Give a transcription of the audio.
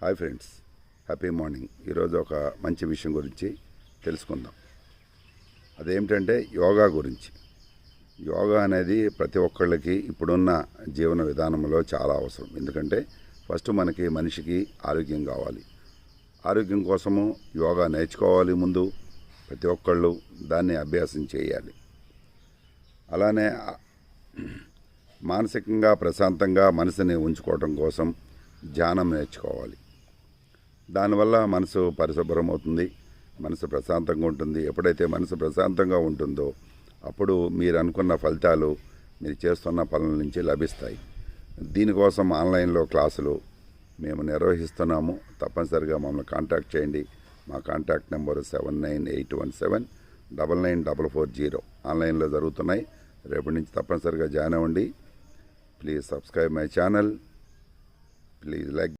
Hi friends, happy morning. ఈరోజు ఒక మంచి విషయం గురించి తెలుసుకుందాం. అదేమిటంటే యోగా గురించి. యోగా అనేది ప్రతి ఒక్కళ్ళకి ఇప్పుడున్న జీవన విధానంలో చాలా అవసరం. ఎందుకంటే ఫస్ట్ మనిషికి ఆరోగ్యం కావాలి. ఆరోగ్యం కోసము యోగా నేర్చుకోవాలి. ముందు ప్రతి ఒక్కళ్ళు దాన్ని అభ్యాసం చేయాలి. అలానే మానసికంగా ప్రశాంతంగా మనసుని ఉంచుకోవడం కోసం ధ్యానం నేర్చుకోవాలి. దానివల్ల మనసు పరిశుభ్రం అవుతుంది, మనసు ప్రశాంతంగా ఉంటుంది. ఎప్పుడైతే మనసు ప్రశాంతంగా ఉంటుందో అప్పుడు మీరు అనుకున్న ఫలితాలు మీరు చేస్తున్న పనుల నుంచి లభిస్తాయి. దీనికోసం ఆన్లైన్లో క్లాసులు మేము నిర్వహిస్తున్నాము. తప్పనిసరిగా మమ్మల్ని కాంటాక్ట్ చేయండి. మా కాంటాక్ట్ నెంబరు 7981799440. ఆన్లైన్లో జరుగుతున్నాయి. రేపటి నుంచి తప్పనిసరిగా జాయిన్ అవ్వండి. Please subscribe my channel. Please like.